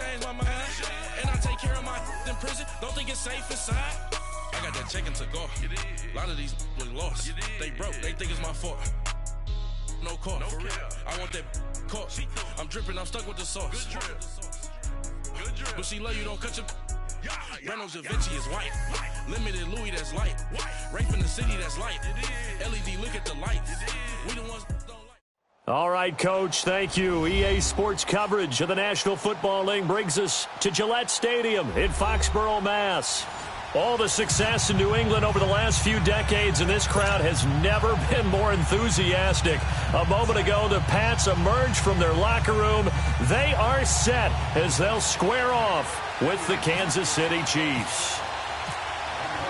change my mind. And I take care of my in prison. Don't think it's safe inside. I got that checking to go. A lot of these look lost. They broke. They think it's my fault. No call. For real. I want that caught. I'm dripping. I'm stuck with the sauce. Good drip. But she love you. Don't cut your. Reynolds Da Vinci is white. Limited Louis, that's light. Rape in the city, that's light. LED, look at the lights. We the ones that don't like. All right, Coach, thank you. EA Sports coverage of the National Football League brings us to Gillette Stadium in Foxborough, Mass. All the success in New England over the last few decades, and this crowd has never been more enthusiastic. A moment ago, the Pats emerged from their locker room. They are set as they'll square off with the Kansas City Chiefs.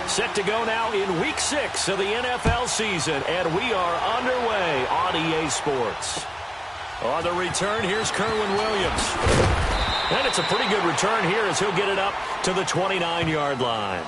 Set to go now in Week 6 of the NFL season, and we are underway on EA Sports. On the return, here's Kerwin Williams. And it's a pretty good return here as he'll get it up to the 29-yard line.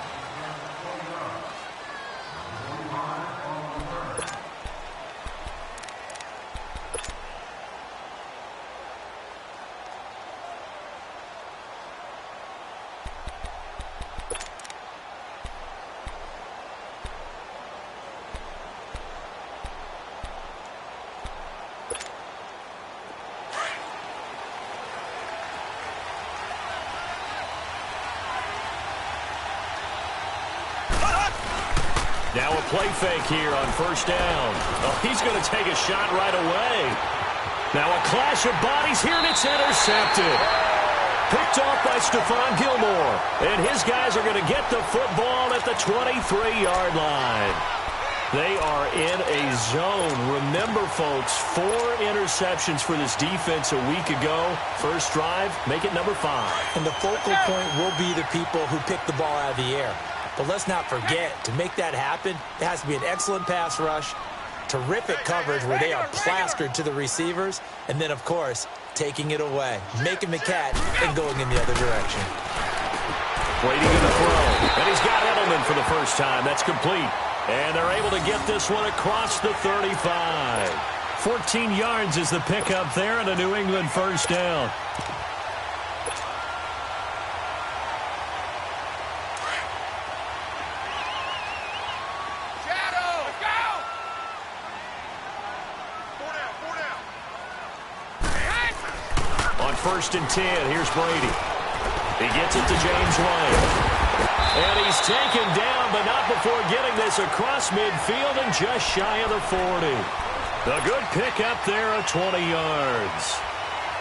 Now a play fake here on first down. Oh, he's going to take a shot right away. Now a clash of bodies here, and it's intercepted. Picked off by Stephon Gilmore. And his guys are going to get the football at the 23-yard line. They are in a zone. Remember, folks, 4 interceptions for this defense a week ago. First drive, make it number 5. And the focal point will be the people who pick the ball out of the air. But let's not forget, to make that happen, it has to be an excellent pass rush, terrific coverage where they are plastered to the receivers, and then, of course, taking it away, making the catch, and going in the other direction. Waiting in the throw, and he's got Edelman for the first time. That's complete. And they're able to get this one across the 35. 14 yards is the pickup there, and a New England first down. First and 10, here's Brady. He gets it to James White. And he's taken down, but not before getting this across midfield and just shy of the 40. A good pickup there at 20 yards.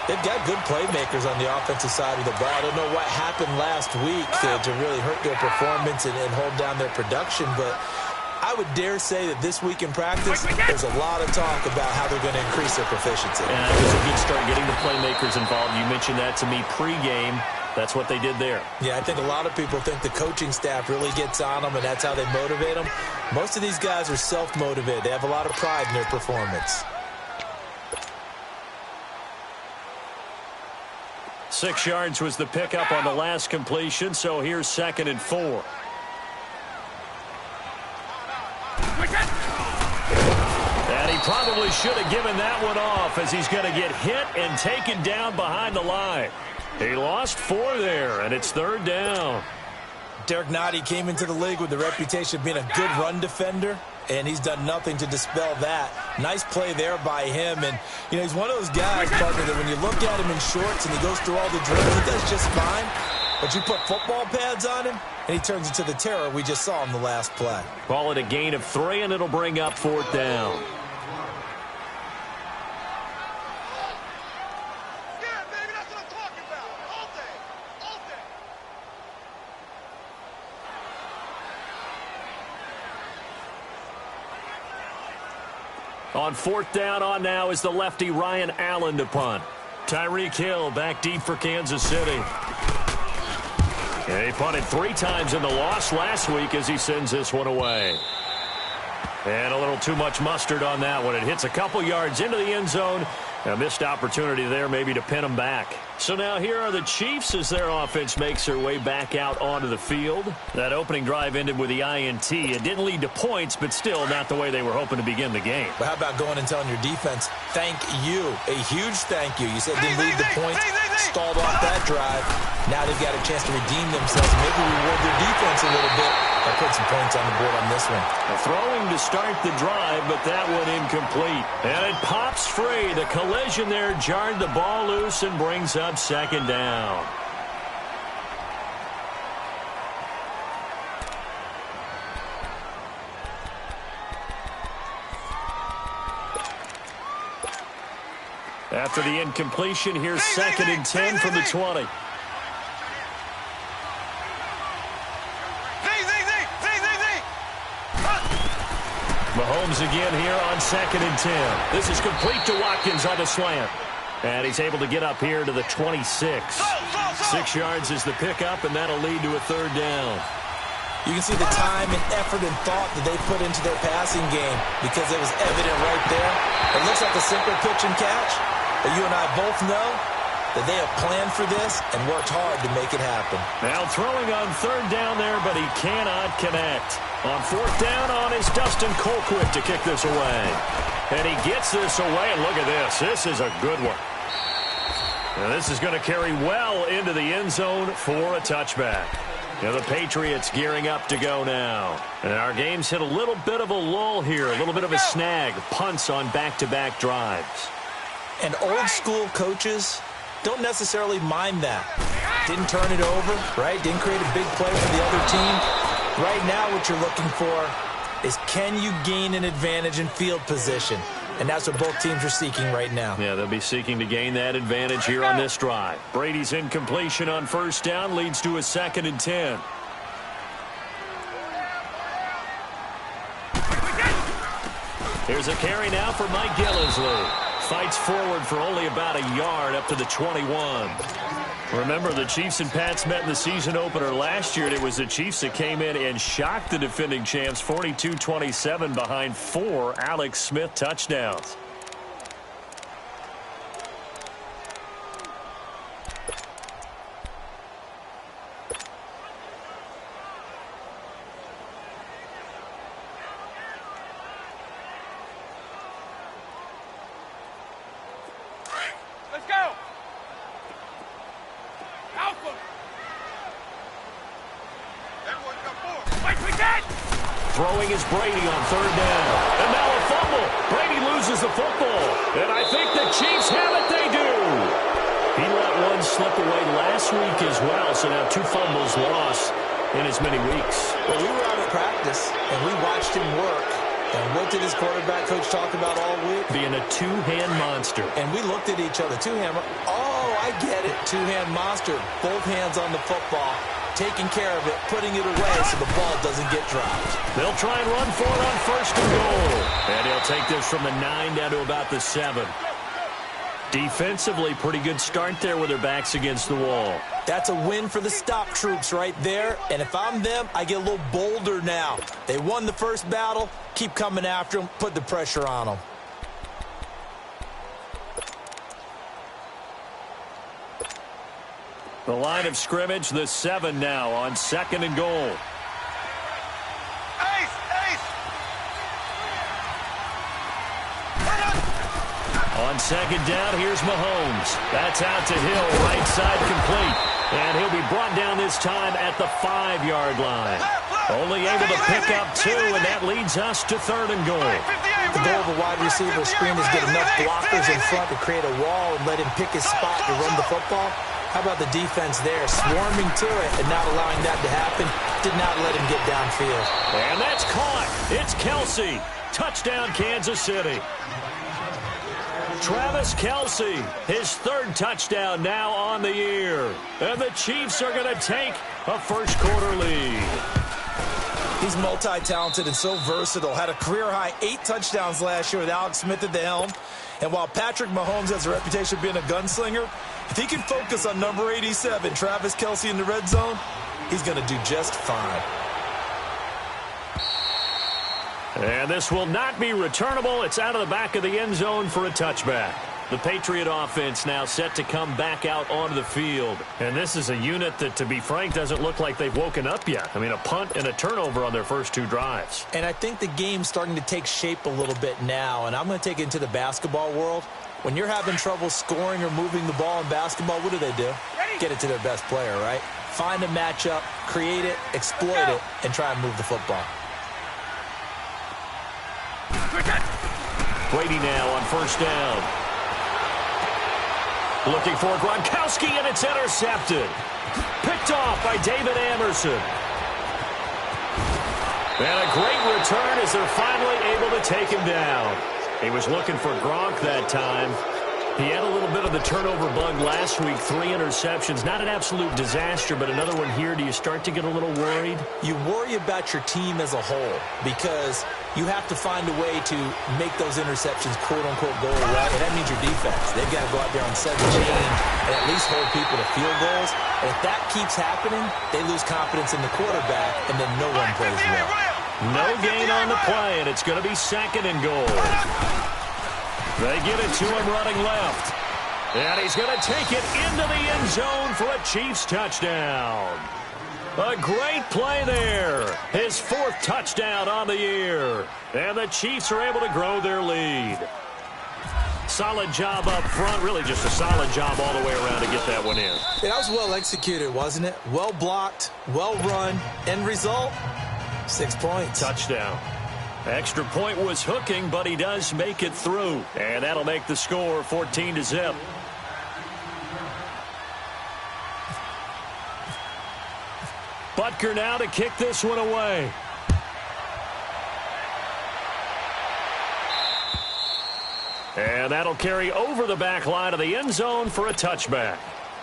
They've got good playmakers on the offensive side of the ball. I don't know what happened last week to really hurt their performance and hold down their production, but I would dare say that this week in practice, there's a lot of talk about how they're going to increase their proficiency. And it was a good start getting the playmakers involved. You mentioned that to me pregame. That's what they did there. Yeah, I think a lot of people think the coaching staff really gets on them, and that's how they motivate them. Most of these guys are self-motivated. They have a lot of pride in their performance. 6 yards was the pickup on the last completion, so here's 2nd and 4. And he probably should have given that one off as he's going to get hit and taken down behind the line. He lost 4 there, and it's 3rd down. Derek Nottie came into the league with the reputation of being a good run defender, and he's done nothing to dispel that. Nice play there by him, and he's one of those guys, partner, that when you look at him in shorts and he goes through all the drills, he does just fine. But you put football pads on him, and he turns into the terror we just saw in the last play. Call it a gain of 3, and it'll bring up 4th down. Yeah, baby, that's what I'm talking about. All day. All day. On 4th down on now is the lefty Ryan Allen to punt. Tyreek Hill back deep for Kansas City. And he punted 3 times in the loss last week as he sends this one away. And a little too much mustard on that one. It hits a couple yards into the end zone. A missed opportunity there maybe to pin him back. So now here are the Chiefs as their offense makes their way back out onto the field. That opening drive ended with the INT. It didn't lead to points, but still not the way they were hoping to begin the game. But how about going and telling your defense, thank you, a huge thank you. You said didn't lead to points, stalled off that drive. Now they've got a chance to redeem themselves, maybe reward their defense a little bit. I'll put some points on the board on this one. Throwing to start the drive, but that one incomplete. And it pops free. The collision there jarred the ball loose and brings up second down. After the incompletion, here's second and 10 from the 20. Mahomes again here on second and 10. This is complete to Watkins on the slant. And he's able to get up here to the 26. 6 yards is the pickup, and that'll lead to a third down. You can see the time and effort and thought that they put into their passing game because it was evident right there. It looks like a simple pitch and catch, but you and I both know that they have planned for this and worked hard to make it happen. Now throwing on third down there, but he cannot connect. On fourth down on is Dustin Colquitt to kick this away. And he gets this away, and look at this. This is a good one. Now this is going to carry well into the end zone for a touchback. Now the Patriots gearing up to go now. And our game's hit a little bit of a lull here, a little bit of a snag. Punts on back-to-back drives. And old-school coaches don't necessarily mind that. Didn't turn it over, right? Didn't create a big play for the other team. Right now what you're looking for is can you gain an advantage in field position? And that's what both teams are seeking right now. Yeah, they'll be seeking to gain that advantage here on this drive. Brady's incompletion on first down leads to a second and 10. Here's a carry now for Mike Gillisley. Fights forward for only about a yard up to the 21. Remember, the Chiefs and Pats met in the season opener last year, and it was the Chiefs that came in and shocked the defending champs 42-27 behind 4 Alex Smith touchdowns. Let's go. Throwing is Brady on third down. And now a fumble. Brady loses the football. And I think the Chiefs have it. They do. He let one slip away last week as well. So now 2 fumbles lost in as many weeks. Well, we were out at practice, and we watched him work. And what did his quarterback coach talk about all week? Being a 2-hand monster. And we looked at each other. 2-hand. Oh, I get it. 2-hand monster. Both hands on the football. Taking care of it, putting it away so the ball doesn't get dropped. They'll try and run for it on first and goal. And he'll take this from the 9 down to about the 7. Defensively, pretty good start there with their backs against the wall. That's a win for the stop troops right there. And if I'm them, I get a little bolder now. They won the first battle. Keep coming after them. Put the pressure on them. The line of scrimmage, the 7 now on second and goal. Ace, ace. On second down, here's Mahomes. That's out to Hill, right side complete. And he'll be brought down this time at the 5-yard line. Only able to pick up 2, and that leads us to third and goal. The goal of a wide receiver screen is get enough blockers in front to create a wall and let him pick his spot to run the football. How about the defense there, swarming to it and not allowing that to happen? Did not let him get downfield. And that's caught. It's Kelsey. Touchdown, Kansas City. Travis Kelsey, his 3rd touchdown now on the year. And the Chiefs are going to take a first-quarter lead. He's multi-talented and so versatile. Had a career-high 8 touchdowns last year with Alex Smith at the helm. And while Patrick Mahomes has a reputation of being a gunslinger, if he can focus on number 87, Travis Kelsey in the red zone, he's going to do just fine. And this will not be returnable. It's out of the back of the end zone for a touchback. The Patriot offense now set to come back out onto the field. And this is a unit that, to be frank, doesn't look like they've woken up yet. I mean, a punt and a turnover on their first 2 drives. And I think the game's starting to take shape a little bit now. And I'm going to take it into the basketball world. When you're having trouble scoring or moving the ball in basketball, what do? Get it to their best player, right? Find a matchup, create it, exploit it, and try and move the football. Brady now on first down. Looking for Gronkowski, and it's intercepted. Picked off by David Amerson. And a great return as they're finally able to take him down. He was looking for Gronk that time. He had a little bit of the turnover bug last week, 3 interceptions. Not an absolute disaster, but another one here. Do you start to get a little worried? You worry about your team as a whole because you have to find a way to make those interceptions quote-unquote go away, and that means your defense. They've got to go out there on 7 change and at least hold people to field goals. And if that keeps happening, they lose confidence in the quarterback, and then no one plays well. No gain on the play, and it's going to be 2nd and goal. They get it to him running left. And he's going to take it into the end zone for a Chiefs touchdown. A great play there. His 4th touchdown on the year. And the Chiefs are able to grow their lead. Solid job up front. Really just a solid job all the way around to get that one in. Yeah, that was well executed, wasn't it? Well blocked, well run. End result, 6 points. Touchdown. Extra point was hooking, but he does make it through. And that'll make the score 14-0. Butker now to kick this one away. And that'll carry over the back line of the end zone for a touchback.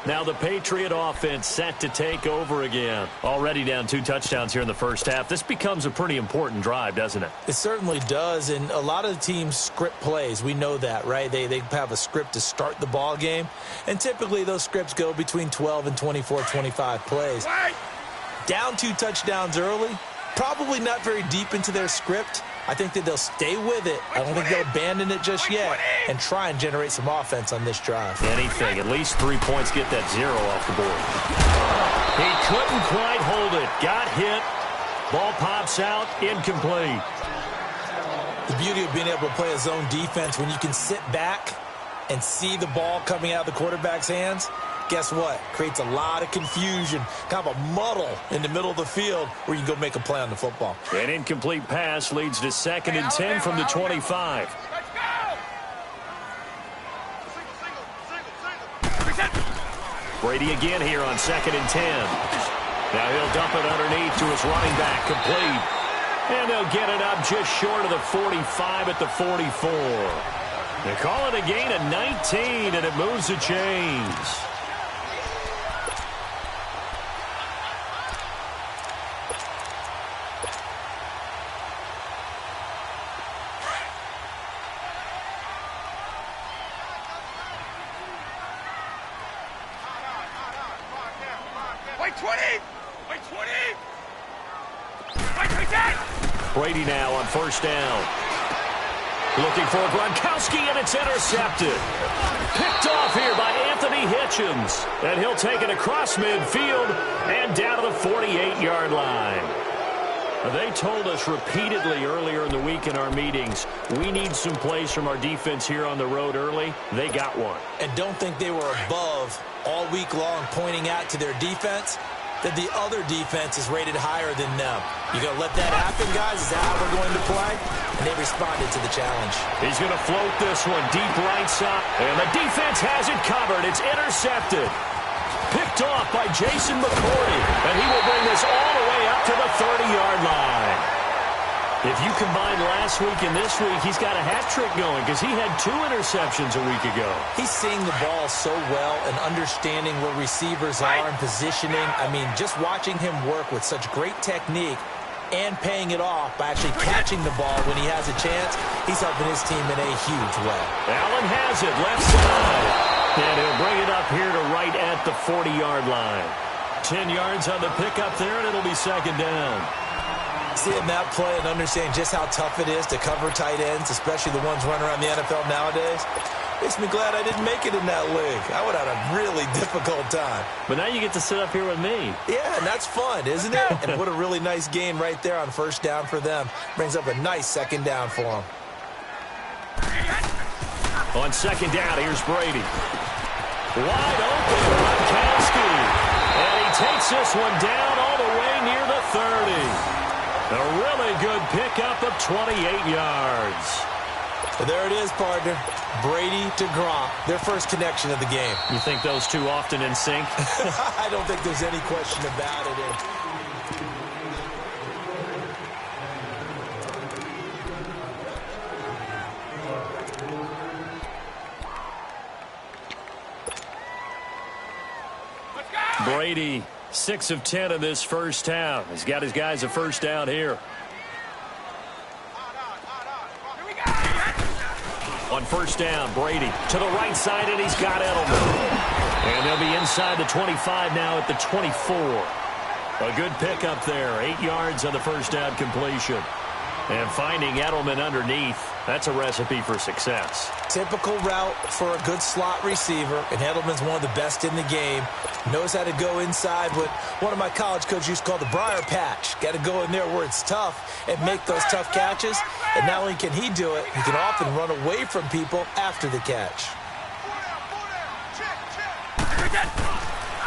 Now the Patriot offense set to take over again. Already down 2 touchdowns here in the first half. This becomes a pretty important drive, doesn't it? It certainly does, and a lot of the teams script plays. We know that, right? They have a script to start the ball game, and typically those scripts go between 12 and 24, 25 plays. Down 2 touchdowns early, probably not very deep into their script. I think that they'll stay with it. I don't think they'll abandon it just yet and try and generate some offense on this drive. Anything. At least 3 points get that 0 off the board. He couldn't quite hold it. Got hit. Ball pops out. Incomplete. The beauty of being able to play a zone defense when you can sit back and see the ball coming out of the quarterback's hands, guess what? Creates a lot of confusion, kind of a muddle in the middle of the field where you can go make a play on the football. An incomplete pass leads to 2nd and 10 from the 25. Brady again here on 2nd and 10. Now he'll dump it underneath to his running back, complete. And they'll get it up just short of the 45 at the 44. They call it a gain of 19, and it moves the chains. Brady now on first down. Looking for Gronkowski, and it's intercepted. Picked off here by Anthony Hitchens. And he'll take it across midfield and down to the 48-yard line. They told us repeatedly earlier in the week in our meetings, we need some plays from our defense here on the road early. They got one. And don't think they were above all week long pointing out to their defense that the other defense is rated higher than them. You going to let that happen, guys? Is that how we're going to play? And they responded to the challenge. He's going to float this one deep right side. And the defense has it covered. It's intercepted. Picked off by Jason McCourty. And he will bring this all the way up to the 30-yard line. If you combine last week and this week, he's got a hat trick going because he had 2 interceptions a week ago. He's seeing the ball so well and understanding where receivers are and positioning. I mean, just watching him work with such great technique and paying it off by actually catching the ball when he has a chance, he's helping his team in a huge way. Allen has it left side. And he'll bring it up here to right at the 40-yard line. 10 yards on the pickup there, and it'll be 2nd down. Seeing that play and understanding just how tough it is to cover tight ends, especially the ones running around the NFL nowadays, Makes me glad I didn't make it in that league. I would have had a really difficult time. But now you get to sit up here with me. Yeah, and that's fun, isn't it? And what a really nice gain right there on first down for them. Brings up a nice second down for them. On second down, here's Brady. Wide open, Gronkowski. And he takes this one down all the way near the 30. A really good pickup of 28 yards. Well, there it is, partner. Brady to Gronk, their first connection of the game. You think those two often in sync? I don't think there's any question about it. Brady, 6 of 10 in this first half. He's got his guys a first down here. On first down, Brady to the right side, and he's got Edelman. And they'll be inside the 25 now at the 24. A good pickup there, 8 yards on the first down completion. And finding Edelman underneath, that's a recipe for success. Typical route for a good slot receiver, and Edelman's one of the best in the game. Knows how to go inside what one of my college coaches used to call the briar patch. Got to go in there where it's tough and make those tough catches. And not only can he do it, he can often run away from people after the catch.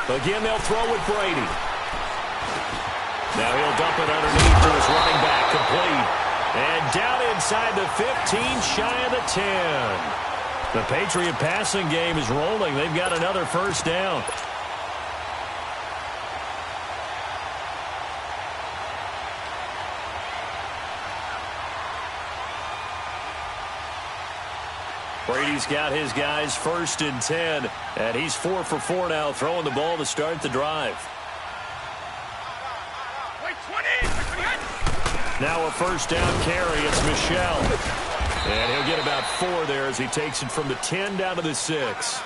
Again, they'll throw with Brady. Now he'll dump it underneath to his running back, complete. And down inside the 15, shy of the 10. The Patriot passing game is rolling. They've got another first down. Brady's got his guys first and 10, and he's 4 for 4 now, throwing the ball to start the drive. Now a first down carry. It's Michel. And he'll get about 4 there as he takes it from the 10 down to the 6.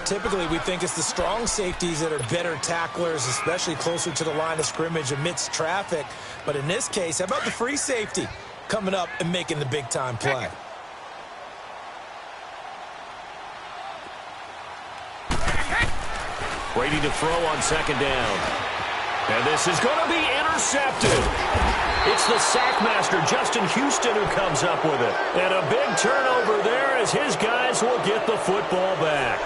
Typically, we think it's the strong safeties that are better tacklers, especially closer to the line of scrimmage amidst traffic. But in this case, how about the free safety coming up and making the big-time play? Brady to throw on second down. And this is going to be intercepted. It's the sackmaster, Justin Houston, who comes up with it. And a big turnover there as his guys will get the football back.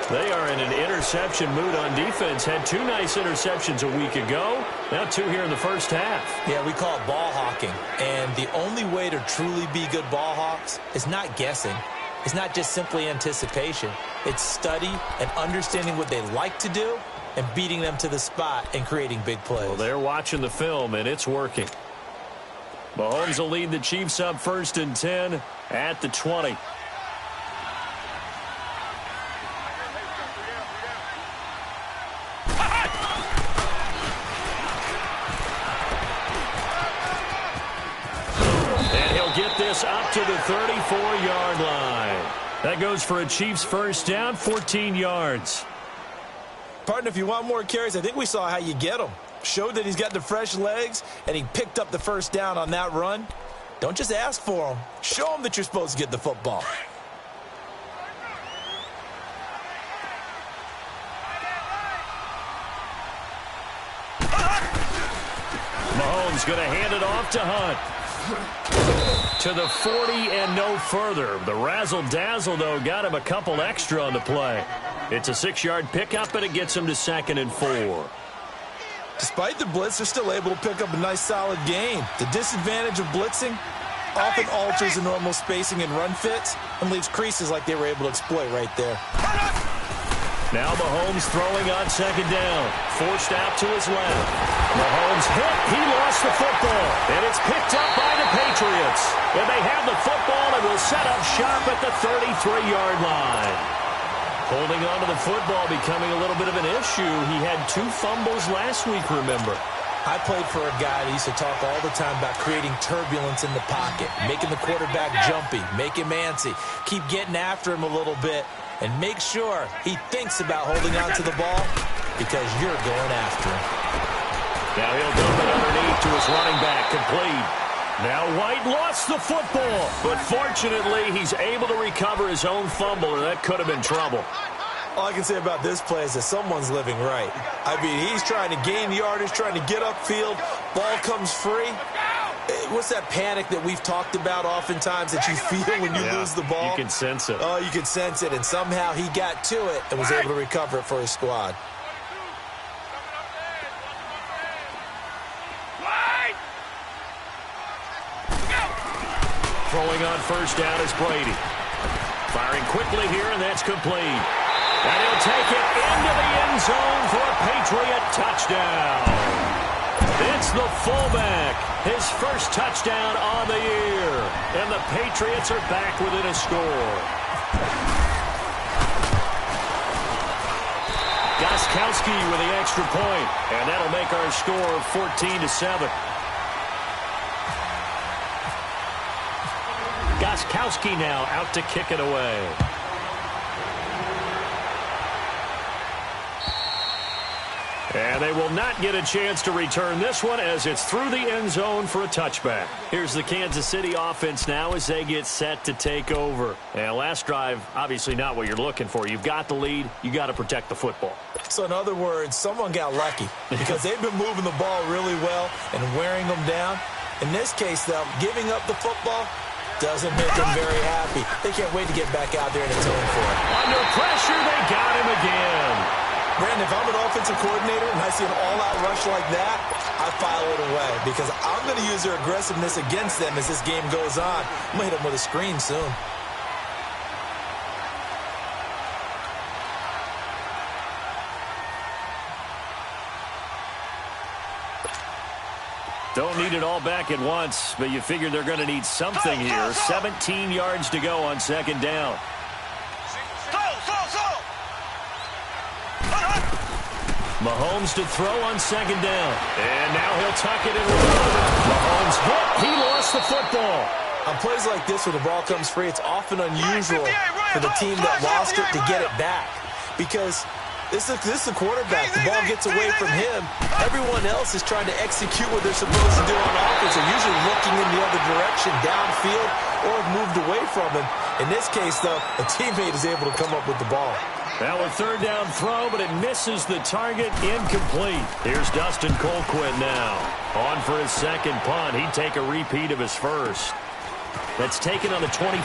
They are in an interception mood on defense. Had 2 nice interceptions a week ago. Now 2 here in the first half. Yeah, we call it ball hawking. And the only way to truly be good ball hawks is not guessing. It's not just simply anticipation. It's study and understanding what they like to do and beating them to the spot and creating big plays. Well, they're watching the film, and it's working. Mahomes will lead the Chiefs up first and 10 at the 20. And he'll get this up to the 34-yard line. That goes for a Chiefs first down, 14 yards. Partner, if you want more carries, I think we saw how you get them. Showed that he's got the fresh legs, and he picked up the first down on that run. Don't just ask for them. Show them that you're supposed to get the football. Mahomes going to hand it off to Hunt. To the 40 and no further. The razzle-dazzle, though, got him a couple extra on the play. It's a 6-yard pickup, and it gets him to 2nd and 4. Despite the blitz, they're still able to pick up a nice, solid gain. The disadvantage of blitzing often alters the normal spacing and run fits and leaves creases like they were able to exploit right there. Now Mahomes throwing on second down. Forced out to his left. Mahomes hit. He lost the football. And it's picked up by the Patriots. And they have the football and will set up shop at the 33-yard line. Holding on to the football becoming a little bit of an issue. He had 2 fumbles last week, remember. I played for a guy that used to talk all the time about creating turbulence in the pocket, making the quarterback jumpy, make him antsy, keep getting after him a little bit, and make sure he thinks about holding on to the ball because you're going after him. Now he'll dump it underneath to his running back, complete. Now White lost the football, but fortunately he's able to recover his own fumble, or that could have been trouble. All I can say about this play is that someone's living right. I mean, he's trying to gain yardage, trying to get upfield. Ball comes free. What's that panic that we've talked about oftentimes that you feel when you lose the ball? You can sense it. Oh, you can sense it, and somehow he got to it and was able to recover it for his squad. Throwing on first down is Brady. Firing quickly here, and that's complete. And he'll take it into the end zone for a Patriot touchdown. It's the fullback, his first touchdown on the year. And the Patriots are back within a score. Gostkowski with the extra point, and that'll make our score 14-7. Gostkowski now out to kick it away. And they will not get a chance to return this one as it's through the end zone for a touchback. Here's the Kansas City offense now as they get set to take over. And last drive, obviously not what you're looking for. You've got the lead. You got to protect the football. So in other words, someone got lucky because they've been moving the ball really well and wearing them down. In this case, though, giving up the football doesn't make them very happy. They can't wait to get back out there and atone for it. Under pressure, they got him again. Brandon, if I'm an offensive coordinator and I see an all-out rush like that, I file it away because I'm going to use their aggressiveness against them as this game goes on. I'm going to hit them with a screen soon. Don't need it all back at once, but you figure they're going to need something here. 17 yards to go on second down. Mahomes to throw on second down. And now he'll tuck it and run. Mahomes hit. He lost the football. On plays like this where the ball comes free, it's often unusual for the team that lost it to get it back. Because this is the quarterback. The ball gets away from him. Everyone else is trying to execute what they're supposed to do on offense. They're usually looking in the other direction, downfield, or have moved away from him. In this case, though, a teammate is able to come up with the ball. Now a third down throw, but it misses the target, incomplete. Here's Dustin Colquitt now. On for his second punt. He'd take a repeat of his first. That's taken on the 25.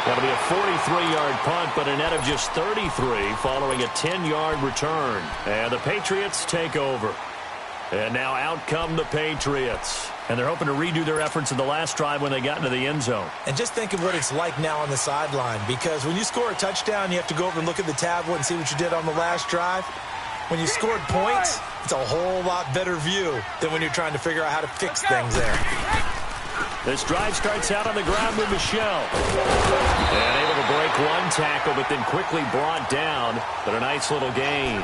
That'll be a 43-yard punt, but a net of just 33 following a 10-yard return. And the Patriots take over. And now out come the Patriots. And they're hoping to redo their efforts in the last drive when they got into the end zone. And just think of what it's like now on the sideline, because when you score a touchdown, you have to go over and look at the tablet and see what you did on the last drive. When you scored points, it's a whole lot better view than when you're trying to figure out how to fix things there. This drive starts out on the ground with Michel. And able to break one tackle, but then quickly brought down. But a nice little gain.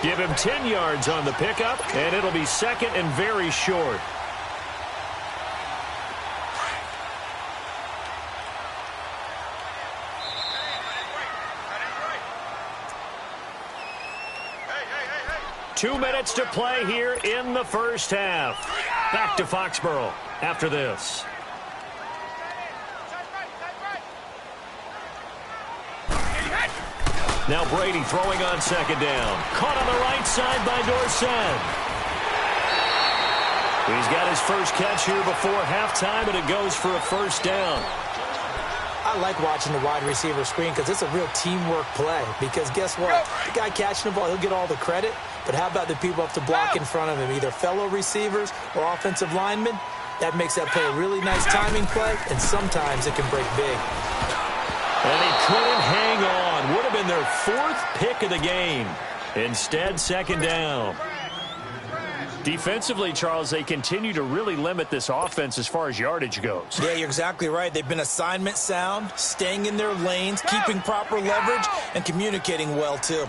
Give him 10 yards on the pickup, and it'll be second and very short. Two minutes to play here in the first half. Back to Foxborough after this. Now Brady throwing on second down. Caught on the right side by Dorsett. He's got his first catch here before halftime, and it goes for a first down. I like watching the wide receiver screen because it's a real teamwork play. Because guess what? The guy catching the ball, he'll get all the credit. But how about the people up to block in front of him, either fellow receivers or offensive linemen? That makes that play a really nice timing play, and sometimes it can break big. And he couldn't hang on. Would have been their fourth pick of the game. Instead, second down. Defensively, Charles, they continue to really limit this offense as far as yardage goes. Yeah, you're exactly right. They've been assignment sound, staying in their lanes, keeping proper leverage, and communicating well, too.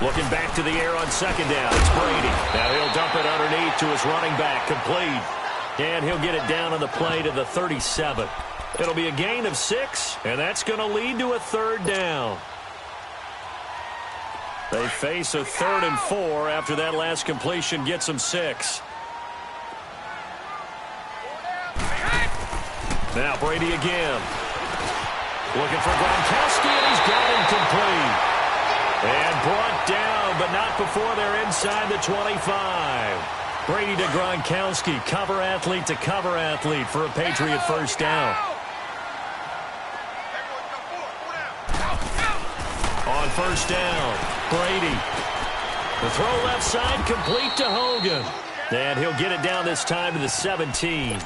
Looking back to the air on second down. It's Brady. Now he'll dump it underneath to his running back. Complete. And he'll get it down on the play to the 37. It'll be a gain of 6, and that's going to lead to a third down. They face a 3rd and 4 after that last completion gets them 6. Now Brady again. Looking for Gronkowski, and he's got him complete. And brought down, but not before they're inside the 25. Brady to Gronkowski, cover athlete to cover athlete for a Patriot first down. On first down, Brady. The throw left side, complete to Hogan. And he'll get it down this time to the 17.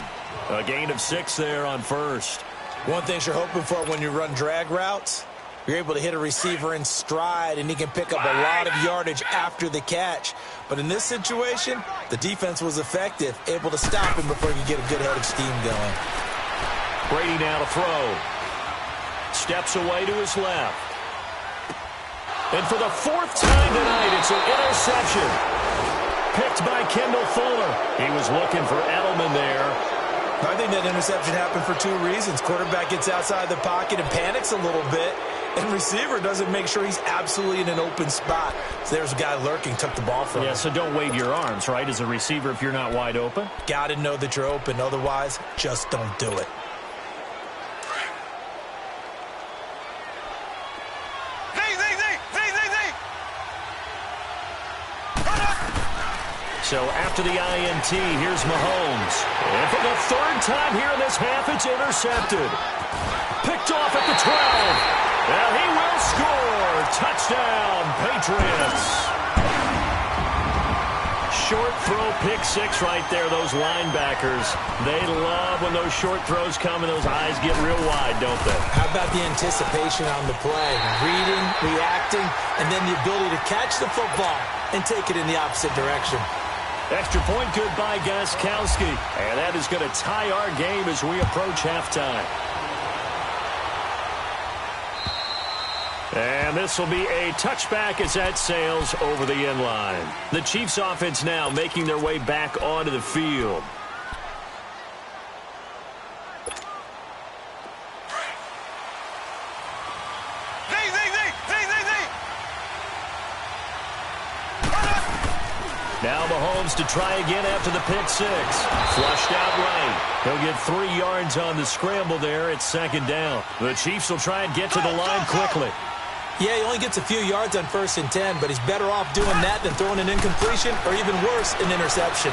A gain of 6 there on first. One thing you're hoping for when you run drag routes, you're able to hit a receiver in stride, and he can pick up a lot of yardage after the catch. But in this situation, the defense was effective, able to stop him before he could get a good head of steam going. Brady now to throw. Steps away to his left. And for the 4th time tonight, it's an interception. Picked by Kendall Fuller. He was looking for Edelman there. I think that interception happened for 2 reasons. Quarterback gets outside the pocket and panics a little bit, and receiver doesn't make sure he's absolutely in an open spot. So there's a guy lurking, took the ball from him. Yeah, so don't wave your arms, right, as a receiver if you're not wide open. Got to know that you're open. Otherwise, just don't do it. So after the INT, here's Mahomes. And for the 3rd time here in this half, it's intercepted. Picked off at the 12. And he will score. Touchdown, Patriots. Short throw, pick 6 right there, those linebackers. They love when those short throws come and those eyes get real wide, don't they? How about the anticipation on the play? Reading, reacting, and then the ability to catch the football and take it in the opposite direction. Extra point good by Gostkowski. And that is going to tie our game as we approach halftime. And this will be a touchback as that sails over the end line. The Chiefs offense now making their way back onto the field. Now Mahomes to try again after the pick 6. Flushed out right. He'll get 3 yards on the scramble there. It's 2nd down. The Chiefs will try and get to the line quickly. Yeah, he only gets a few yards on 1st and 10, but he's better off doing that than throwing an incompletion or even worse, an interception.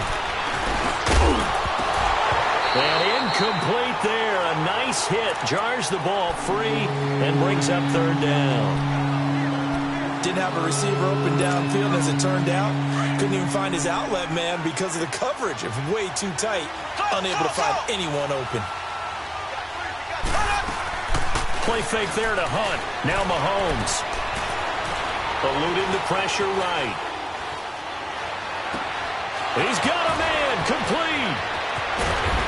And incomplete there. A nice hit. Jars the ball free and brings up 3rd down. Didn't have a receiver open downfield as it turned out. Couldn't even find his outlet man because of the coverage. It was way too tight. Unable to find anyone open. Play fake there to Hunt. Now Mahomes. Eluding the pressure right. He's got a man complete.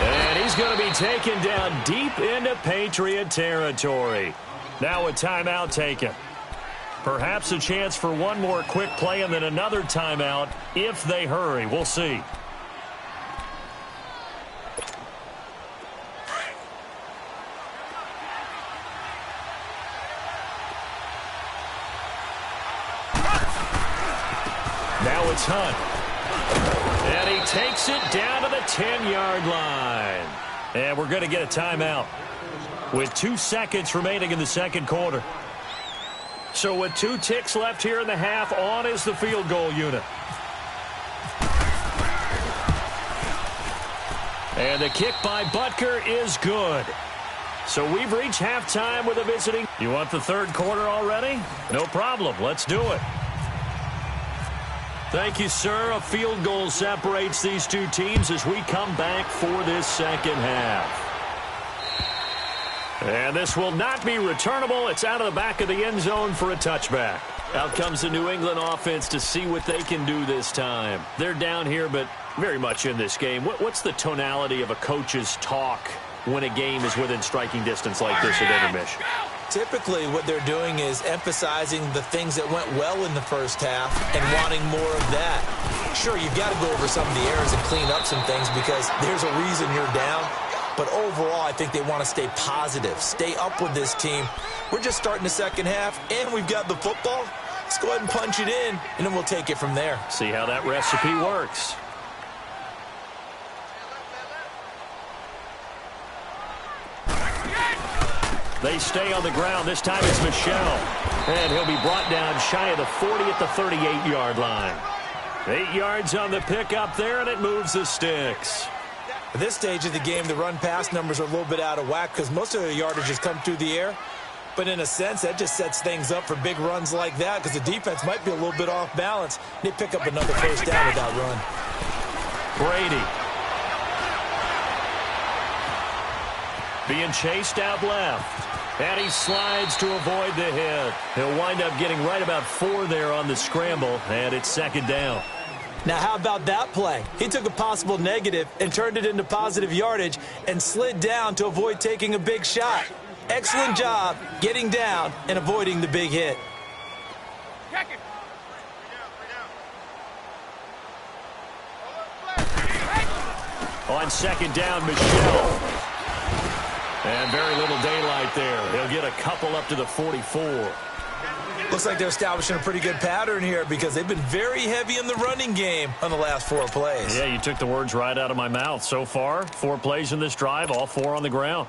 And he's going to be taken down deep into Patriot territory. Now a timeout taken. Perhaps a chance for one more quick play and then another timeout if they hurry. We'll see. Now it's Hunt. And he takes it down to the 10-yard line. And we're going to get a timeout with 2 seconds remaining in the 2nd quarter. So with 2 ticks left here in the half, on is the field goal unit. And the kick by Butker is good. So we've reached halftime with a visiting. You want the 3rd quarter already? No problem. Let's do it. Thank you, sir. A field goal separates these 2 teams as we come back for this 2nd half. And this will not be returnable. It's out of the back of the end zone for a touchback. Out comes the New England offense to see what they can do this time. They're down here, but very much in this game. What's the tonality of a coach's talk when a game is within striking distance like this at intermission? Typically, what they're doing is emphasizing the things that went well in the first half and wanting more of that. Sure, you've got to go over some of the errors and clean up some things because there's a reason you're down. But overall, I think they want to stay positive, stay up with this team. We're just starting the 2nd half, and we've got the football. Let's go ahead and punch it in, and then we'll take it from there. See how that recipe works. They stay on the ground. This time it's Michel. And he'll be brought down shy of the 40 at the 38-yard line. 8 yards on the pickup there, and it moves the sticks. At this stage of the game, the run-pass numbers are a little bit out of whack because most of the yardage has come through the air. But in a sense, that just sets things up for big runs like that because the defense might be a little bit off balance. They pick up another first down with that run. Brady. Being chased out left. And he slides to avoid the hit. He'll wind up getting right about 4 there on the scramble, and it's second down. Now, how about that play? He took a possible negative and turned it into positive yardage and slid down to avoid taking a big shot. Excellent job getting down and avoiding the big hit. On second down, Michel. And very little daylight there. He'll get a couple up to the 44. Looks like they're establishing a pretty good pattern here because they've been very heavy in the running game on the last 4 plays. Yeah, you took the words right out of my mouth. So far, 4 plays in this drive, all 4 on the ground.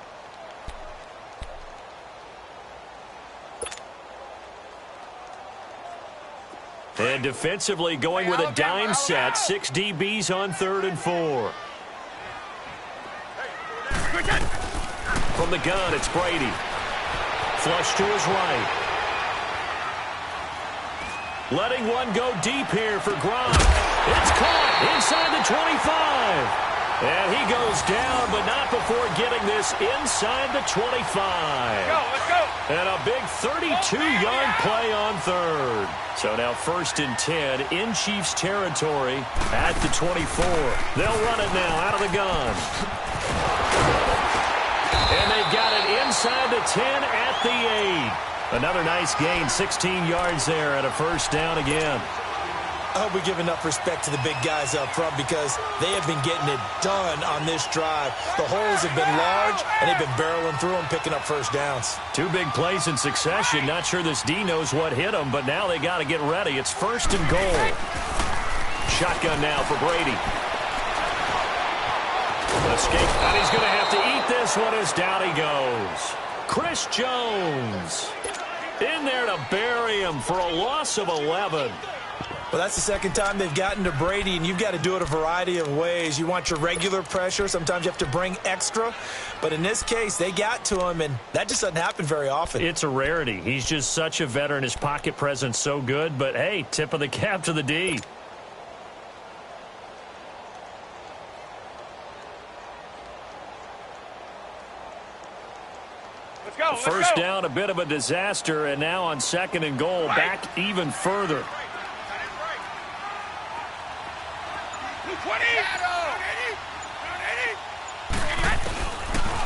And defensively going with a dime set. 6 DBs on 3rd and 4. From the gun, it's Brady. Flush to his right. Letting one go deep here for Gronk. It's caught inside the 25. And he goes down, but not before getting this inside the 25. Let's go. And a big 32-yard play on 3rd. So now 1st and 10 in Chiefs territory at the 24. They'll run it now out of the gun. And they've got it inside the 10 at the 8. Another nice gain, 16 yards there and a first down again. I hope we give enough respect to the big guys up front because they have been getting it done on this drive. The holes have been large, and they've been barreling through them, picking up first downs. 2 big plays in succession. Not sure this D knows what hit them, but now they got to get ready. It's 1st and goal. Shotgun now for Brady. Escape, and he's going to have to eat this one as down he goes. Chris Jones in there to bury him for a loss of 11. Well, that's the second time they've gotten to Brady, and you've got to do it a variety of ways. You want your regular pressure. Sometimes you have to bring extra. But in this case, they got to him, and that just doesn't happen very often. It's a rarity. He's just such a veteran. His pocket presence so good. But, hey, tip of the cap to the D. First down, a bit of a disaster, and now on 2nd and goal, back even further.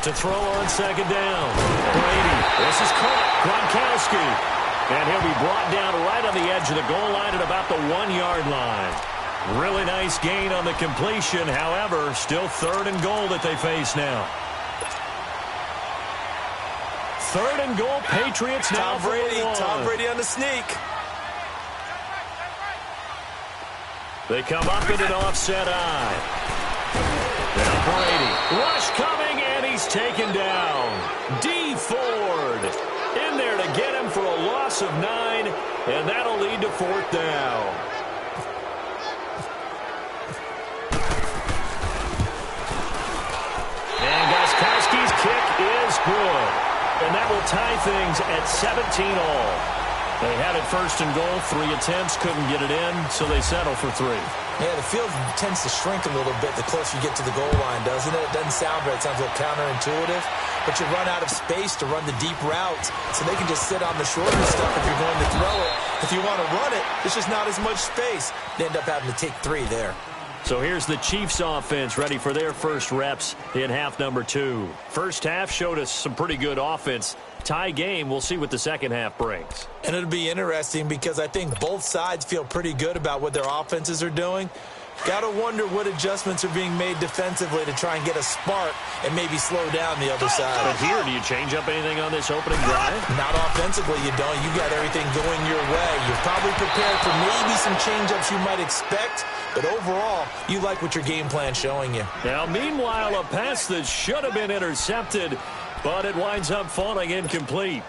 To throw on 2nd down. Brady, this is caught. Gronkowski. And he'll be brought down right on the edge of the goal line at about the 1-yard line. Really nice gain on the completion. However, still 3rd and goal that they face now. 3rd and goal, Patriots now. Tom Brady on the sneak. They come up in an offset eye. Now Brady. Rush coming, and he's taken down. D. Ford in there to get him for a loss of 9, and that'll lead to 4th down. And Gostkowski's kick is good. And that will tie things at 17-all. They had it 1st and goal, 3 attempts, couldn't get it in, so they settle for 3. Yeah, the field tends to shrink a little bit the closer you get to the goal line, doesn't it? It doesn't sound right. It sounds a little counterintuitive. But you run out of space to run the deep routes, so they can just sit on the shorter stuff if you're going to throw it. If you want to run it, there's just not as much space. They end up having to take 3 there. So here's the Chiefs offense ready for their first reps in half number 2. First half showed us some pretty good offense. Tie game, we'll see what the second half brings. And it'll be interesting because I think both sides feel pretty good about what their offenses are doing. Got to wonder what adjustments are being made defensively to try and get a spark and maybe slow down the other side. But here, do you change up anything on this opening drive? Not offensively, you don't. You got everything going your way. You're probably prepared for maybe some change-ups you might expect, but overall, you like what your game plan's showing you. Now, meanwhile, a pass that should have been intercepted, but it winds up falling incomplete.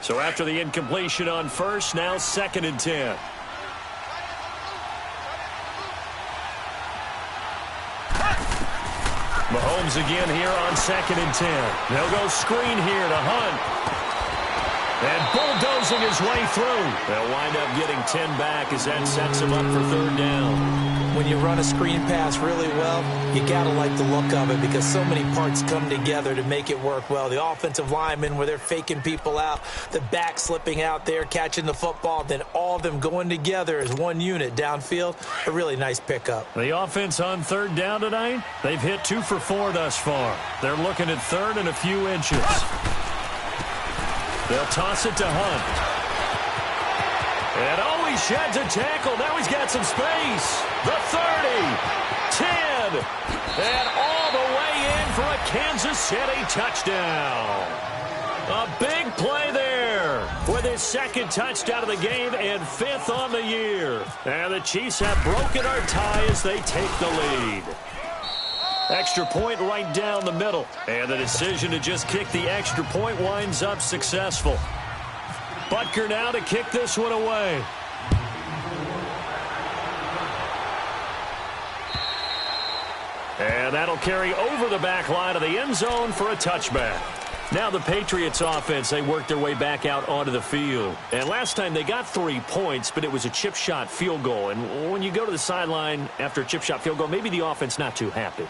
So after the incompletion on first, now 2nd and 10. Mahomes again here on 2nd and 10. They'll go screen here to Hunt. And bulldozing his way through. They'll wind up getting 10 back as that sets him up for 3rd down. When you run a screen pass really well, you got to like the look of it because so many parts come together to make it work well. The offensive linemen where they're faking people out, the back slipping out there, catching the football, then all of them going together as one unit downfield. A really nice pickup. The offense on 3rd down tonight, they've hit 2 for 4 thus far. They're looking at 3rd and a few inches. They'll toss it to Hunt. And he sheds a tackle. Now he's got some space. The 30, 10, and all the way in for a Kansas City touchdown. A big play there with his 2nd touchdown of the game and 5th on the year. And the Chiefs have broken our tie as they take the lead. Extra point right down the middle. And the decision to just kick the extra point winds up successful. Butker now to kick this one away. And that'll carry over the back line of the end zone for a touchback. Now the Patriots offense, they worked their way back out onto the field. And last time they got 3 points, but it was a chip shot field goal. And when you go to the sideline after a chip shot field goal, maybe the offense not too happy.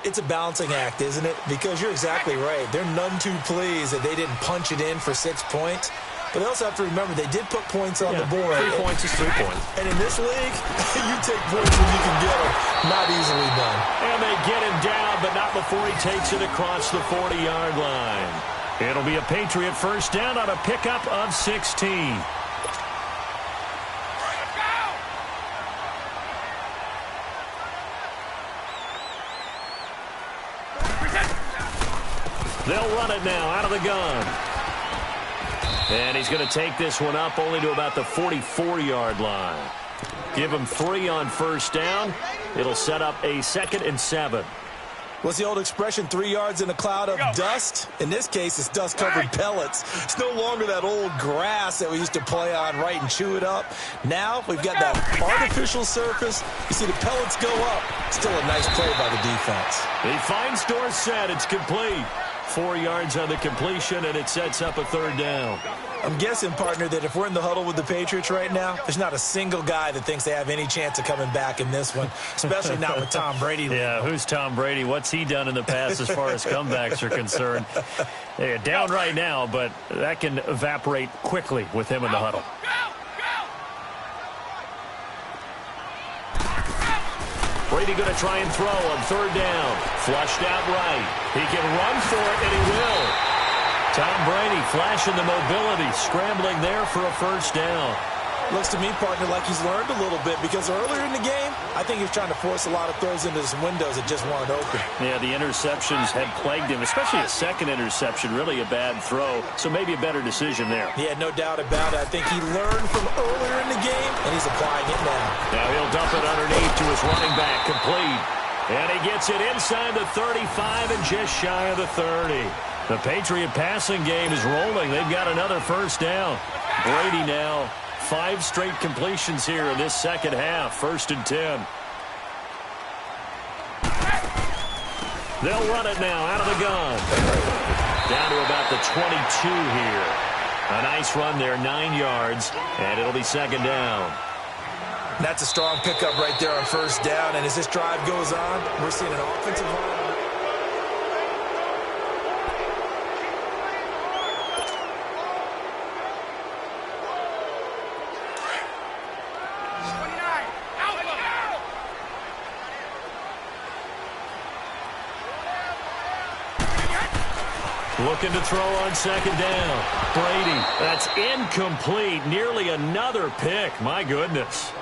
It's a balancing act, isn't it? Because you're exactly right. They're none too pleased that they didn't punch it in for 6 points. But they also have to remember they did put points on the board. 3 points is 3 points. And in this league, you take points when you can get them. Not easily done. And they get him down, but not before he takes it across the 40-yard line. It'll be a Patriot 1st down on a pickup of 16. They'll run it now out of the gun. And he's going to take this one up only to about the 44-yard line. Give him 3 on 1st down. It'll set up a 2nd and 7. What's the old expression, 3 yards in a cloud of dust? In this case, it's dust-covered pellets. It's no longer that old grass that we used to play on, right, and chew it up. Now we've got that artificial surface. You see the pellets go up. Still a nice play by the defense. He finds Dorsett. It's complete. 4 yards on the completion, and it sets up a 3rd down. I'm guessing, partner, that if we're in the huddle with the Patriots right now, there's not a single guy that thinks they have any chance of coming back in this one, especially not with Tom Brady. Yeah, who's Tom Brady? What's he done in the past as far as comebacks are concerned? They're down right now, but that can evaporate quickly with him in the huddle. Brady going to try and throw on 3rd down. Flushed out right. He can run for it, and he will. Tom Brady flashing the mobility, scrambling there for a 1st down. Looks to me, partner, like he's learned a little bit because earlier in the game, I think he was trying to force a lot of throws into some windows that just weren't open. Yeah, the interceptions had plagued him, especially a 2nd interception, really a bad throw, so maybe a better decision there. Yeah, no doubt about it. I think he learned from earlier in the game, and he's applying it now. Now he'll dump it underneath to his running back, complete. And he gets it inside the 35 and just shy of the 30. The Patriot passing game is rolling. They've got another 1st down. Brady now 5 straight completions here in this 2nd half. 1st and 10. They'll run it now out of the gun. Down to about the 22 here. A nice run there, 9 yards, and it'll be 2nd down. That's a strong pickup right there on 1st down, and as this drive goes on, we're seeing an offensive line. Looking to throw on 2nd down. Brady, that's incomplete. Nearly another pick. My goodness.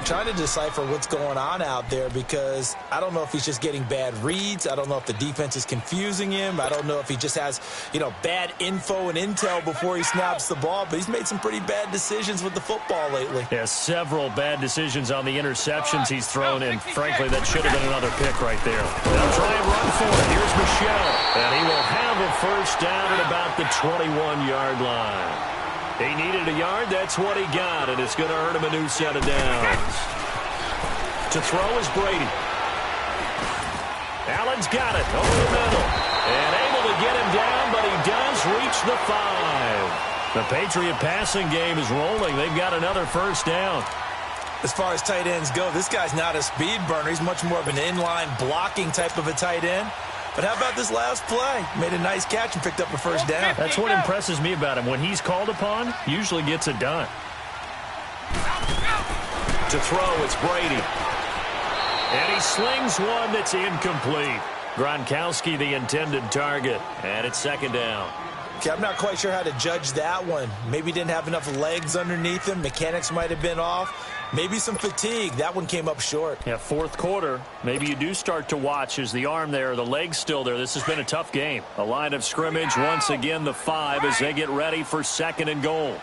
trying to decipher what's going on out there because I don't know if he's just getting bad reads. I don't know if the defense is confusing him. I don't know if he just has, bad info and intel before he snaps the ball. But he's made some pretty bad decisions with the football lately. Yeah, several bad decisions on the interceptions he's thrown in. Frankly, that should have been another pick right there. They'll try and run for it. Here's Michelle. And he will have a first down at about the 21-yard line. He needed a yard. That's what he got, and it's going to earn him a new set of downs. To throw is Brady. Allen's got it over the middle. And able to get him down, but he does reach the 5. The Patriot passing game is rolling. They've got another first down. As far as tight ends go, this guy's not a speed burner. He's much more of an inline blocking type of a tight end. But how about this last play? Made a nice catch and picked up a first down. That's what impresses me about him. When he's called upon, usually gets it done. To throw, it's Brady. And he slings one that's incomplete. Gronkowski, the intended target. And it's second down. Okay, I'm not quite sure how to judge that one. Maybe didn't have enough legs underneath him. Mechanics might have been off. Maybe some fatigue. That one came up short. Yeah, fourth quarter. Maybe you do start to watch. Is the arm there, the leg's still there? This has been a tough game. A line of scrimmage, once again the 5 as they get ready for second and goal.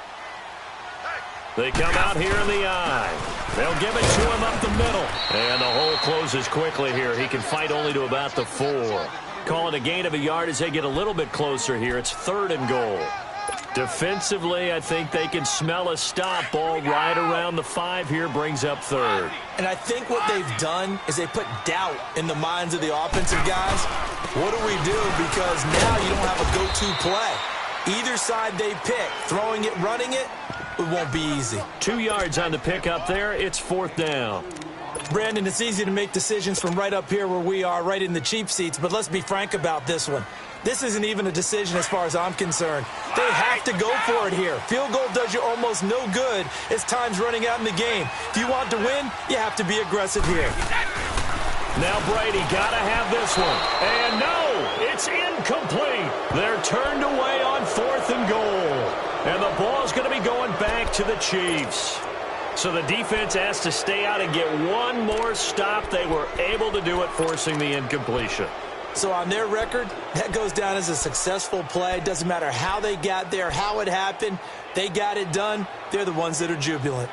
They come out here in the eye. They'll give it to him up the middle. And the hole closes quickly here. He can fight only to about the 4. Call it a gain of a yard as they get a little bit closer here. It's third and goal. Defensively, I think they can smell a stop. Ball right around the 5 here, brings up third. And I think what they've done is they put doubt in the minds of the offensive guys. What do we do? Because now you don't have a go-to play. Either side they pick, throwing it, running it, it won't be easy. 2 yards on the pick up there. It's fourth down. Brandon, it's easy to make decisions from right up here where we are, right in the cheap seats, but let's be frank about this one. This isn't even a decision as far as I'm concerned. They have to go for it here. Field goal does you almost no good as time's running out in the game. If you want to win, you have to be aggressive here. Now Brady got to have this one. And no, it's incomplete. They're turned away on fourth and goal. And the ball's going to be going back to the Chiefs. So the defense has to stay out and get one more stop. They were able to do it, forcing the incompletion. So on their record, that goes down as a successful play. Doesn't matter how they got there, how it happened. They got it done. They're the ones that are jubilant.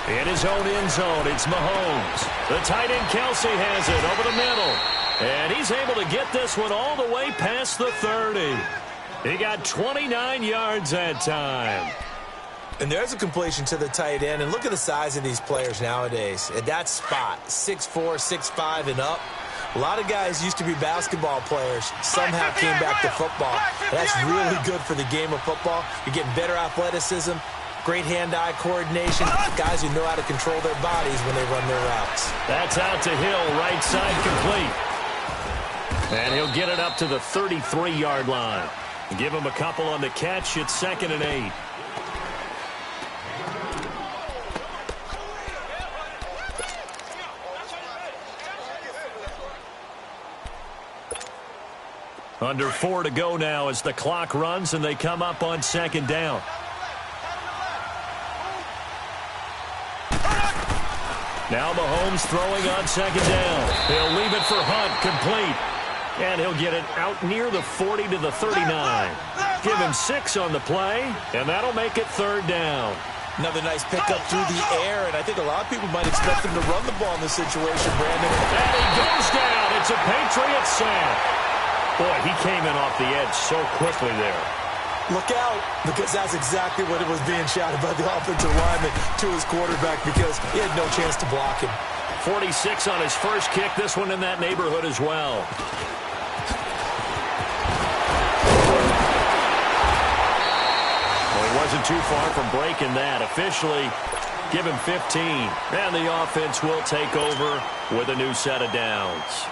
In his own end zone, it's Mahomes. The tight end Kelsey has it over the middle. And he's able to get this one all the way past the 30. He got 29 yards that time. And there's a completion to the tight end. And look at the size of these players nowadays. At that spot, 6'4", 6'5", and up. A lot of guys used to be basketball players, somehow came back to football. That's really good for the game of football. You're getting better athleticism, great hand-eye coordination, guys who know how to control their bodies when they run their routes. That's out to Hill, right side complete. And he'll get it up to the 33-yard line. Give him a couple on the catch. It's 2nd and 8. Under 4 to go now as the clock runs and they come up on 2nd down. Now Mahomes throwing on 2nd down. He'll leave it for Hunt, complete. And he'll get it out near the 40 to the 39. Give him 6 on the play, and that'll make it 3rd down. Another nice pickup through the air, and I think a lot of people might expect him to run the ball in this situation, Brandon. And he goes down. It's a Patriot sack. Boy, he came in off the edge so quickly there. Look out, because that's exactly what it was being shouted by the offensive lineman to his quarterback because he had no chance to block him. 46 on his first kick. This one in that neighborhood as well. Well, he wasn't too far from breaking that. Officially, give him 15. And the offense will take over with a new set of downs.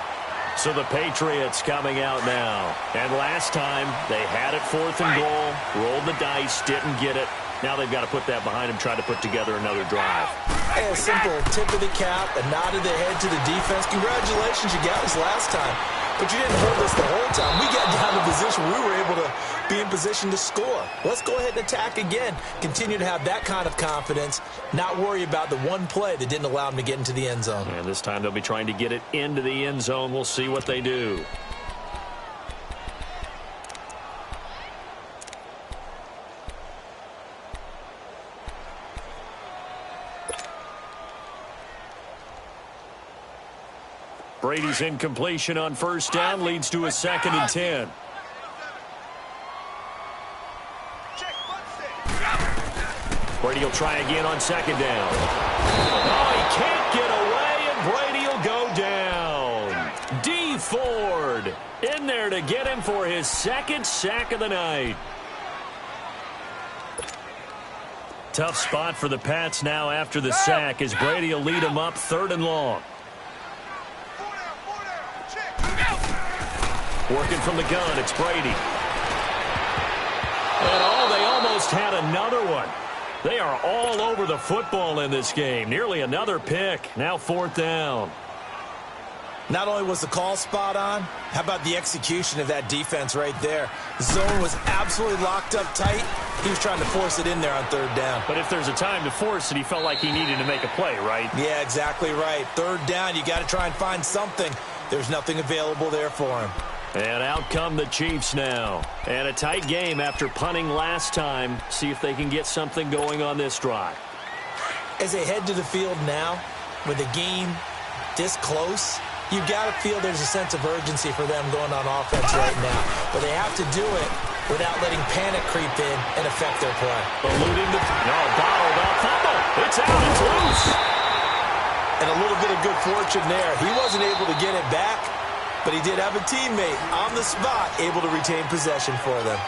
So the Patriots coming out now. And last time, they had it 4th and goal, rolled the dice, didn't get it. Now they've got to put that behind them, try to put together another drive. Hey, a simple tip of the cap, a nod of the head to the defense. Congratulations, you got us last time. But you didn't hold us the whole time. We got down to a position we were able to be in position to score. Let's go ahead and attack again. Continue to have that kind of confidence, not worry about the one play that didn't allow them to get into the end zone. And this time they'll be trying to get it into the end zone. We'll see what they do. Brady's incompletion on first down leads to a 2nd and 10. Brady will try again on 2nd down. Oh, he can't get away, and Brady will go down. D. Ford in there to get him for his 2nd sack of the night. Tough spot for the Pats now after the sack as Brady will lead them up 3rd and long. Working from the gun, it's Brady. And they almost had another one. They are all over the football in this game. Nearly another pick. Now 4th down. Not only was the call spot on, how about the execution of that defense right there? The zone was absolutely locked up tight. He was trying to force it in there on 3rd down. But if there's a time to force it, he felt like he needed to make a play, right? Yeah, exactly right. 3rd down, you got to try and find something. There's nothing available there for him. And out come the Chiefs now. And a tight game after punting last time. See if they can get something going on this drive. As they head to the field now, with the game this close, you've got to feel there's a sense of urgency for them going on offense right now. But they have to do it without letting panic creep in and affect their play. Eluding the... No, bottled up. Fumble. It's out. It's loose. And a little bit of good fortune there. He wasn't able to get it back, but he did have a teammate on the spot able to retain possession for them.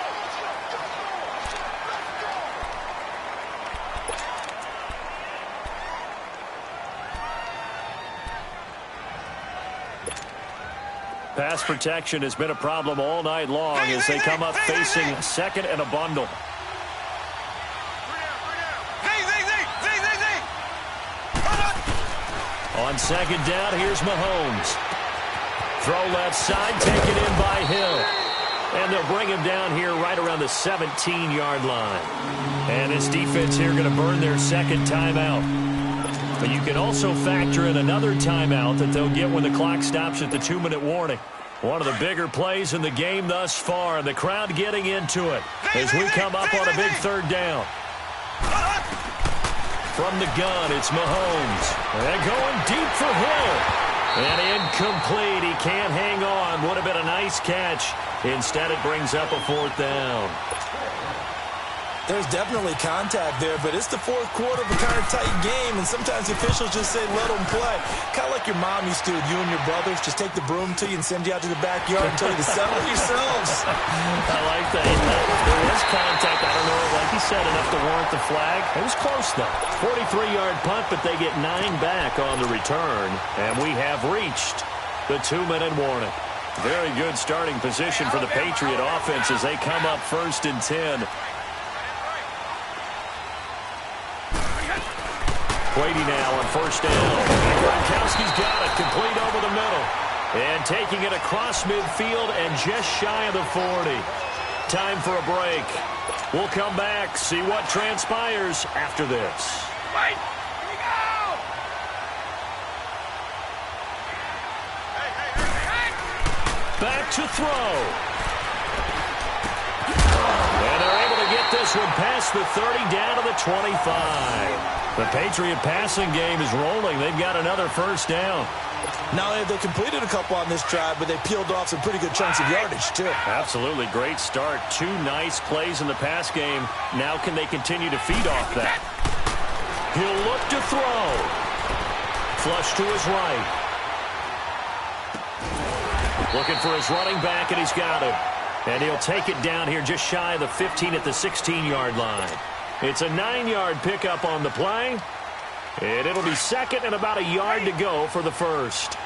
Pass protection has been a problem all night long as they come up facing 2nd and a bundle. On 2nd down, here's Mahomes. Throw left side, taken in by Hill. And they'll bring him down here right around the 17-yard line. And this defense here going to burn their 2nd timeout. But you can also factor in another timeout that they'll get when the clock stops at the 2-minute warning. One of the bigger plays in the game thus far. The crowd getting into it as we come up on a big 3rd down. From the gun, it's Mahomes. And going deep for Hill. And incomplete. He can't hang on. Would have been a nice catch. Instead, it brings up a 4th down. There's definitely contact there, but it's the 4th quarter of a kind of tight game, and sometimes the officials just say, let them play. Kind of like your mom used to with you and your brothers. Just take the broom to you and send you out to the backyard and tell you to settle yourselves. I like that. There was contact. I don't know, like he said, enough to warrant the flag. It was close, though. 43-yard punt, but they get 9 back on the return, and we have reached the 2-minute warning. Very good starting position for the Patriot offense as they come up 1st and 10. Brady now on 1st down. Gronkowski's got it, complete over the middle. And taking it across midfield and just shy of the 40. Time for a break. We'll come back, see what transpires after this. Wait! Here we go! Hey! Back to throw. And they're able to get this one past the 30 down to the 25. The Patriot passing game is rolling. They've got another 1st down. Not only have they completed a couple on this drive, but they peeled off some pretty good chunks of yardage, too. Absolutely. Great start. 2 nice plays in the pass game. Now can they continue to feed off that? He'll look to throw. Flush to his right. Looking for his running back, and he's got him. And he'll take it down here just shy of the 15 at the 16-yard line. It's a 9-yard pickup on the play. And it'll be 2nd and about a yard to go for the 1st.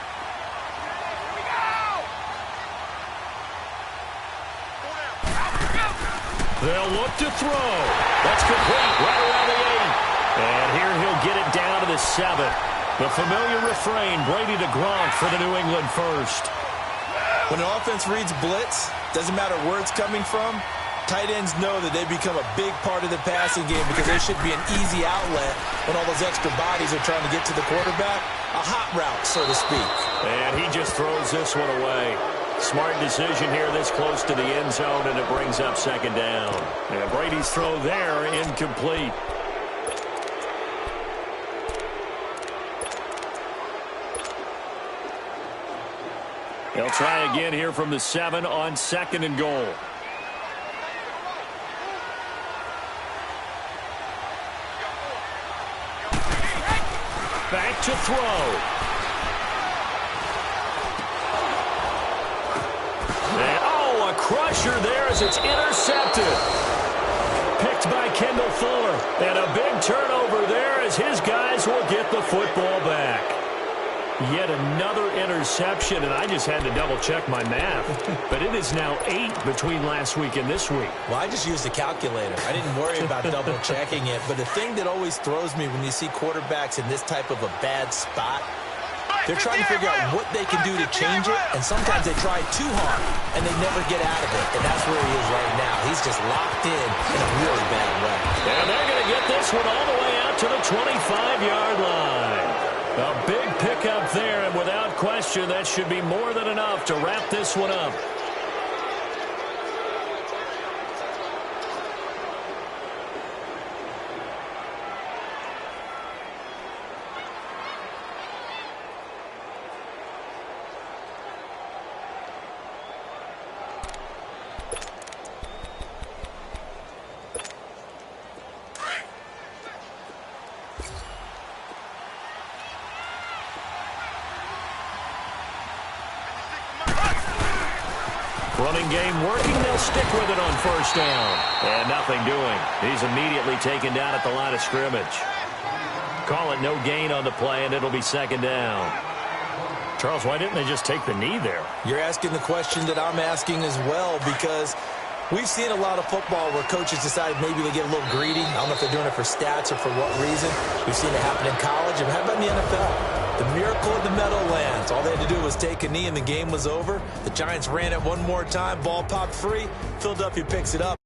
They'll look to throw. That's complete right around the 8. And here he'll get it down to the 7. The familiar refrain, Brady to Gronk for the New England first. When an offense reads blitz, doesn't matter where it's coming from, tight ends know that they become a big part of the passing game because they should be an easy outlet when all those extra bodies are trying to get to the quarterback. A hot route, so to speak. And he just throws this one away. Smart decision here this close to the end zone, and it brings up second down. And Brady's throw there, incomplete. They'll try again here from the 7 on 2nd and goal. Back to throw. And, a crusher there as it's intercepted. Picked by Kendall Fuller. And a big turnover there as his guys will get the football back. Yet another interception, and I just had to double-check my math. But it is now 8 between last week and this week. Well, I just used a calculator. I didn't worry about double-checking it. But the thing that always throws me when you see quarterbacks in this type of a bad spot, they're trying to figure out what they can do to change it, and sometimes they try too hard, and they never get out of it. And that's where he is right now. He's just locked in a really bad way. And they're going to get this one all the way out to the 25-yard line. A big pickup there, and without question, that should be more than enough to wrap this one up. Running game working. They'll stick with it on first down. And nothing doing. He's immediately taken down at the line of scrimmage. Call it no gain on the play, and it'll be second down. Charles, why didn't they just take the knee there? You're asking the question that I'm asking as well, because we've seen a lot of football where coaches decide maybe they get a little greedy. I don't know if they're doing it for stats or for what reason. We've seen it happen in college. And how about in the NFL? The miracle of the Meadowlands. All they had to do was take a knee and the game was over. The Giants ran it one more time. Ball popped free. Philadelphia picks it up.